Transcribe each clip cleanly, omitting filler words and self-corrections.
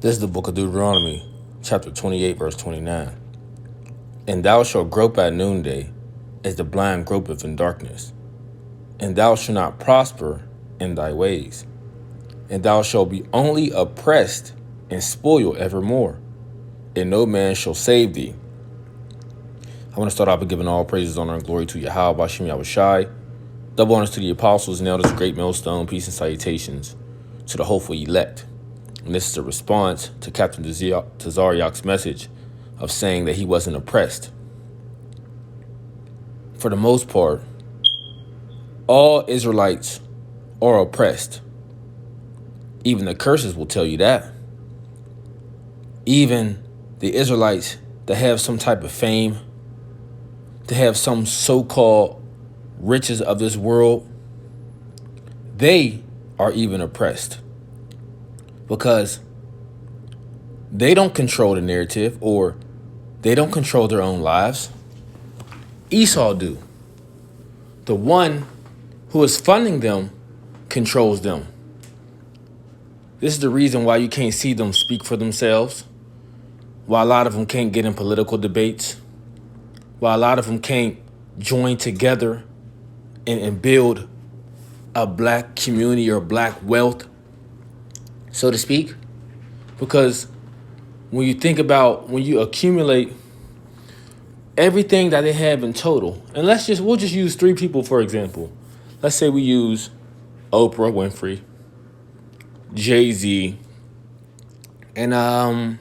This is the book of Deuteronomy, chapter 28, verse 29. And thou shalt grope at noonday, as the blind gropeth in darkness. And thou shalt not prosper in thy ways. And thou shalt be only oppressed and spoiled evermore, and no man shall save thee. I want to start off by giving all praises, honor, and glory to Yahweh, Bashem Yahushai. Double honors to the apostles and elders, great millstone, peace and salutations to the hopeful elect. And this is a response to Captain Tazariak's message of saying that he wasn't oppressed. For the most part, all Israelites are oppressed. Even the curses will tell you that. Even the Israelites that have some type of fame, that have some so-called riches of this world, they are even oppressed. Because they don't control the narrative, or they don't control their own lives. Esau do. The one who is funding them controls them. This is the reason why you can't see them speak for themselves, why a lot of them can't get in political debates, why a lot of them can't join together and build a black community or black wealth, so to speak. Because when you think about, when you accumulate everything that they have in total, and we'll just use three people for example. Let's say we use Oprah Winfrey, Jay-Z, and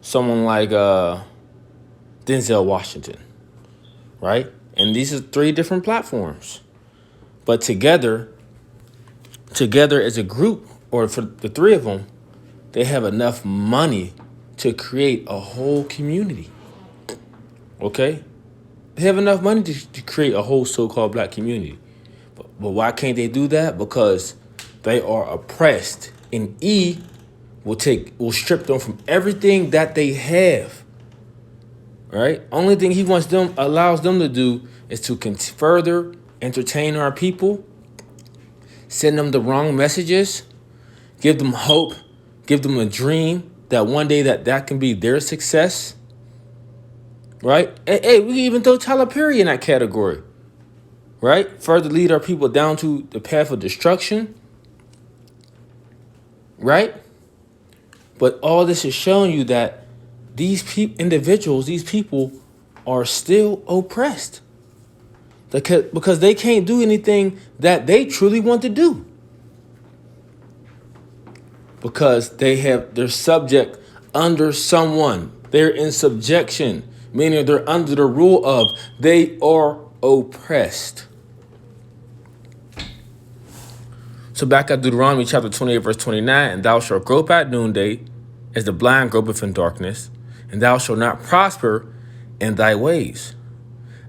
someone like Denzel Washington, right? And these are three different platforms. But together as a group, or for the three of them, they have enough money to create a whole community. Okay? They have enough money to create a whole so-called black community. But why can't they do that? Because they are oppressed. And E will strip them from everything that they have. Right? Only thing he allows them to do is to further entertain our people, send them the wrong messages, give them hope, give them a dream that one day that can be their success. Right? Hey, we can even throw Tyler Perry in that category. Right? Further lead our people down to the path of destruction. Right? But all this is showing you that these people are still oppressed. Because they can't do anything that they truly want to do. Because they're subject under someone. They're in subjection, meaning they're under the rule of, they are oppressed. So back at Deuteronomy chapter 28, verse 29, and thou shalt grope at noonday, as the blind gropeth in darkness, and thou shalt not prosper in thy ways.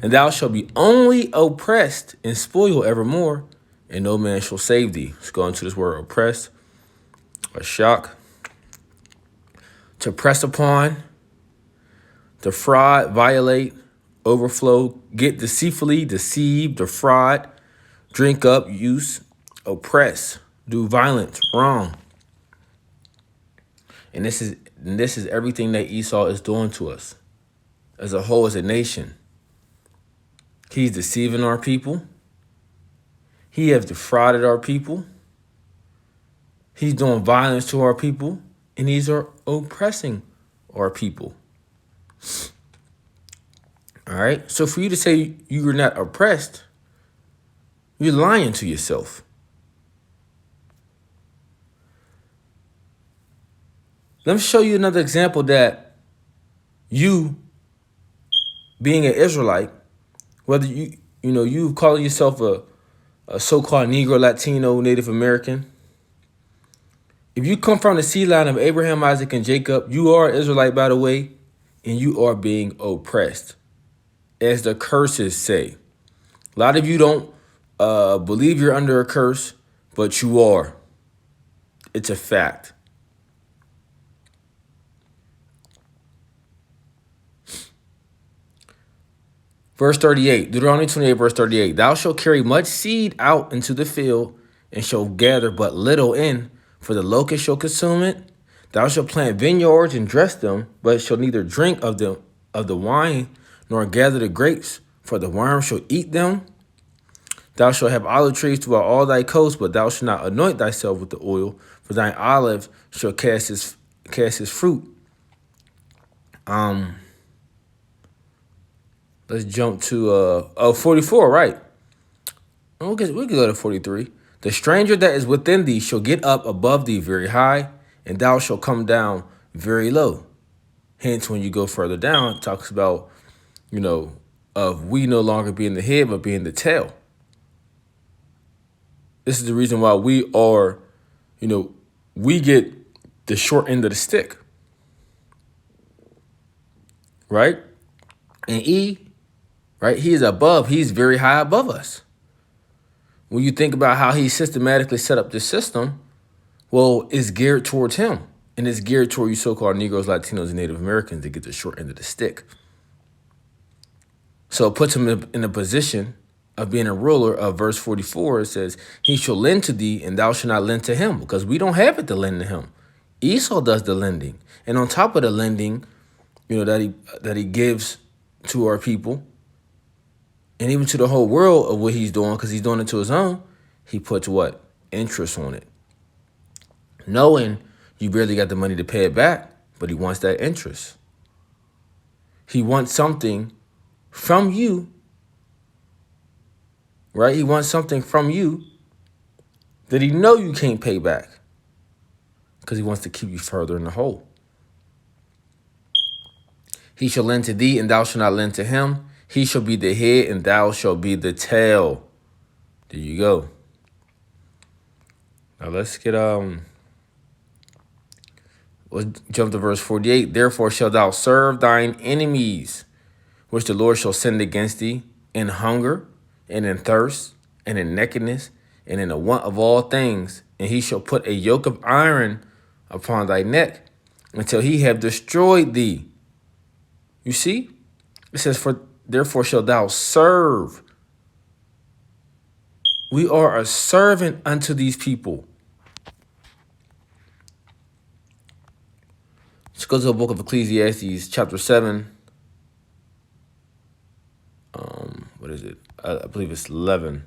And thou shalt be only oppressed and spoiled evermore, and no man shall save thee. Let's go into this word oppressed, or shock. To press upon, defraud, violate, overflow, get deceitfully, deceive, defraud, drink up, use, oppress, do violence, wrong. And this is everything that Esau is doing to us as a whole, as a nation. He's deceiving our people. He has defrauded our people. He's doing violence to our people. And he's oppressing our people. All right? So for you to say you are not oppressed, you're lying to yourself. Let me show you another example that you, being an Israelite, whether you call yourself a so-called Negro, Latino, Native American, if you come from the seed line of Abraham, Isaac, and Jacob, you are an Israelite, by the way, and you are being oppressed, as the curses say. A lot of you don't believe you're under a curse, but you are. It's a fact. Verse 38, Deuteronomy 28, verse 38. Thou shalt carry much seed out into the field, and shalt gather but little in, for the locust shall consume it. Thou shalt plant vineyards and dress them, but shalt neither drink of the wine, nor gather the grapes, for the worm shall eat them. Thou shalt have olive trees throughout all thy coasts, but thou shalt not anoint thyself with the oil, for thine olive shall cast his fruit. Let's jump to 44, right? We can go to 43. The stranger that is within thee shall get up above thee very high, and thou shalt come down very low. Hence, when you go further down, it talks about, of we no longer being the head, but being the tail. This is the reason why we are, we get the short end of the stick. Right? And E, right, he is above, he's very high above us. When you think about how he systematically set up this system, well, it's geared towards him. And it's geared toward you so-called Negroes, Latinos, and Native Americans to get the short end of the stick. So it puts him in a position of being a ruler of verse 44. It says, he shall lend to thee, and thou shalt not lend to him, because we don't have it to lend to him. Esau does the lending. And on top of the lending, that he gives to our people, and even to the whole world of what he's doing, because he's doing it to his own, he puts what? Interest on it. Knowing you barely got the money to pay it back, but he wants that interest. He wants something from you, right? He wants something from you that he know you can't pay back, because he wants to keep you further in the hole. He shall lend to thee, and thou shalt not lend to him. He shall be the head, and thou shalt be the tail. There you go. Now let's jump to verse 48. Therefore shalt thou serve thine enemies, which the Lord shall send against thee, in hunger, and in thirst, and in nakedness, and in the want of all things. And he shall put a yoke of iron upon thy neck, until he have destroyed thee. You see? It says, therefore shalt thou serve. We are a servant unto these people. Let's go to the book of Ecclesiastes, chapter 7. What is it? I believe it's 11.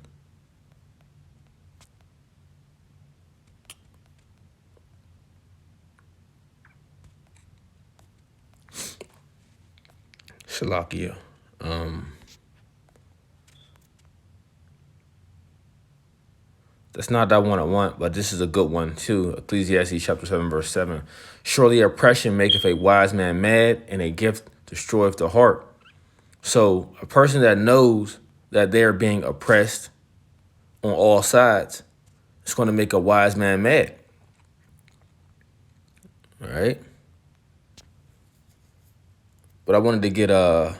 Shalakia. That's not that one I want, but this is a good one too. Ecclesiastes chapter 7, verse 7. Surely oppression maketh a wise man mad, and a gift destroyeth the heart. So a person that knows that they're being oppressed on all sides, it's going to make a wise man mad. All right. But I wanted to get let's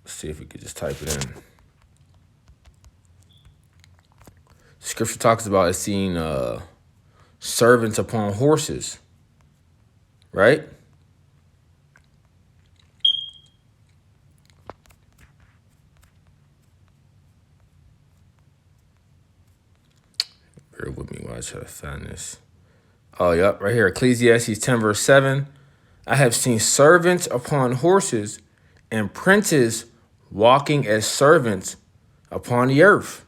see if we could just type it in. Scripture talks about it seeing servants upon horses, right? Bear with me while I try to find this. Oh, yep, right here. Ecclesiastes 10, verse 7. I have seen servants upon horses and princes walking as servants upon the earth.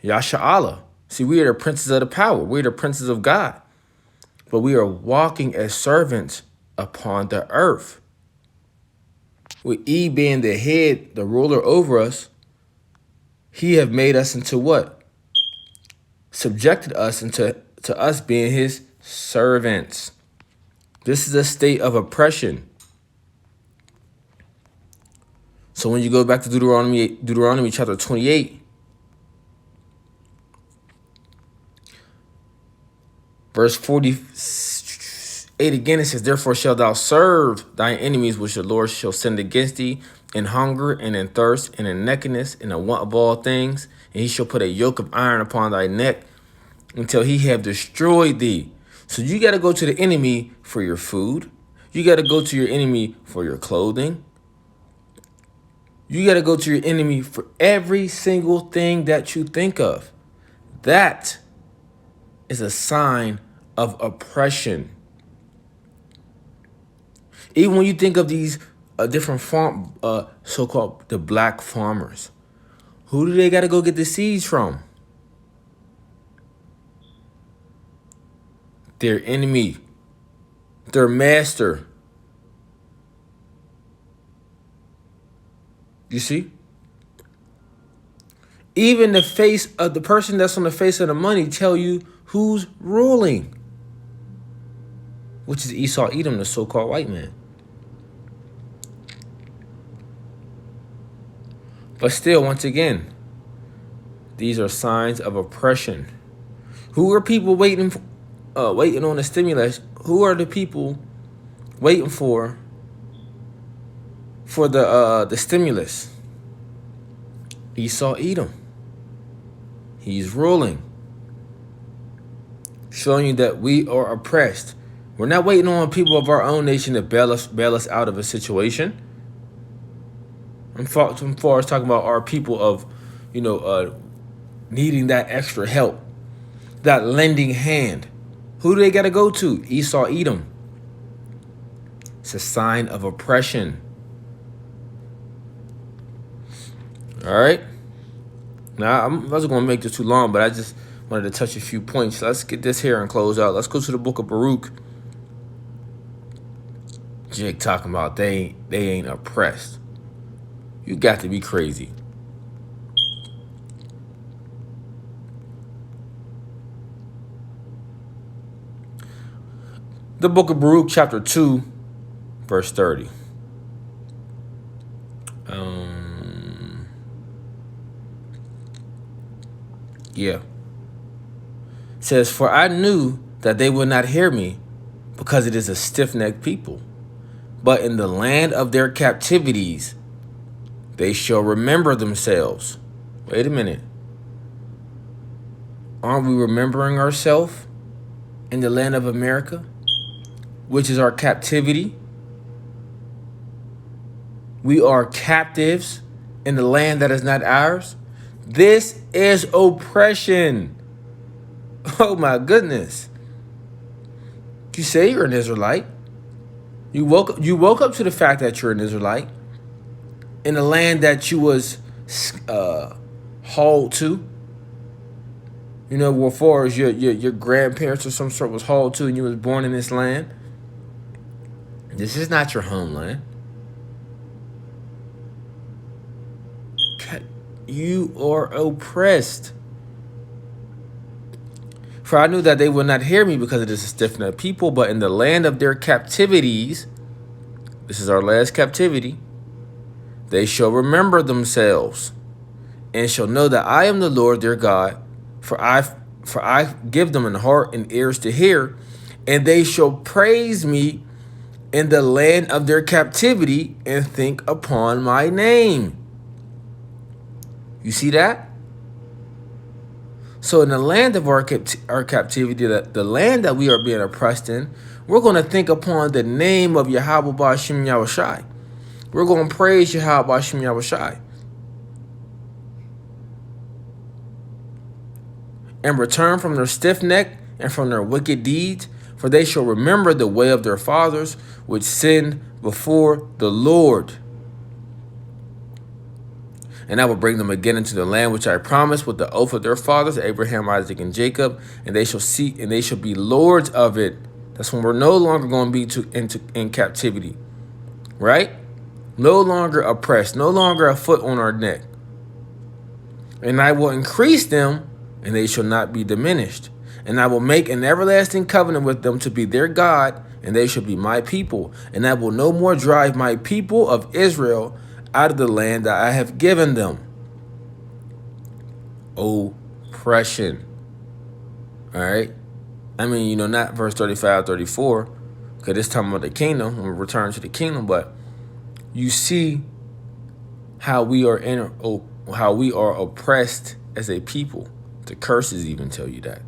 Yasha Allah. See, we are the princes of the power. We are the princes of God. But we are walking as servants upon the earth. With E being the head, the ruler over us, he have made us into what? Subjected us into us being his servants. This is a state of oppression. So when you go back to Deuteronomy chapter 28, verse 48 again, it says, therefore shalt thou serve thine enemies, which the Lord shall send against thee, in hunger, and in thirst, and in nakedness, and in want of all things. And he shall put a yoke of iron upon thy neck, until he have destroyed thee. So you got to go to the enemy for your food. You got to go to your enemy for your clothing. You got to go to your enemy for every single thing that you think of. That is a sign of oppression. Even when you think of these different so-called the black farmers, who do they got to go get the seeds from? Their enemy, their master. You see? Even the face of the person that's on the face of the money tell you who's ruling, which is Esau Edom, the so-called white man. But still, once again, these are signs of oppression. Who are people waiting on the stimulus? Who are the people waiting for the stimulus? Esau Edom. He's ruling, showing you that we are oppressed. We're not waiting on people of our own nation to bail us out of a situation. I'm far as talking about our people of, needing that extra help, that lending hand. Who do they got to go to? Esau Edom. It's a sign of oppression. All right. Now, I wasn't going to make this too long, but I just wanted to touch a few points. Let's get this here and close out. Let's go to the book of Baruch. Jake talking about they ain't oppressed. You got to be crazy. The book of Baruch, chapter 2, verse 30. It says, "For I knew that they would not hear me, because it is a stiff-necked people. But in the land of their captivities, they shall remember themselves." Wait a minute. Aren't we remembering ourselves in the land of America, which is our captivity? We are captives in the land that is not ours. This is oppression. Oh my goodness. You say you're an Israelite. You woke up to the fact that you're an Israelite in the land that you was hauled to. As far as your grandparents or some sort was hauled to, and you was born in this land. This is not your homeland. You are oppressed. "For I knew that they would not hear me, because it is a stiff-necked people, but in the land of their captivities," this is our last captivity, "they shall remember themselves, and shall know that I am the Lord their God, for I give them an heart and ears to hear, and they shall praise me in the land of their captivity, and think upon my name." You see that? So in the land of our captivity, the land that we are being oppressed in, we're going to think upon the name of Yahweh Ba'Shem Yahushai. We're going to praise Yahweh Ba'Shem Yahushai. And return from their stiff neck and from their wicked deeds, for they shall remember the way of their fathers, which sinned before the Lord. "And I will bring them again into the land which I promised with the oath of their fathers, Abraham, Isaac, and Jacob, and they shall be lords of it." That's when we're no longer going to be in captivity, right? No longer oppressed, no longer a foot on our neck. "And I will increase them, and they shall not be diminished. And I will make an everlasting covenant with them to be their God, and they shall be my people. And I will no more drive my people of Israel out of the land that I have given them." Oppression. All right. Not verse 35, 34, because it's talking about the kingdom, when we return to the kingdom. But you see how we are oppressed as a people. The curses even tell you that.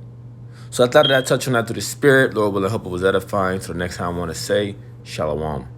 So I thought I'd touch on that through the Spirit. Lord willing, I hope it was edifying. So next time I want to say, Shalom.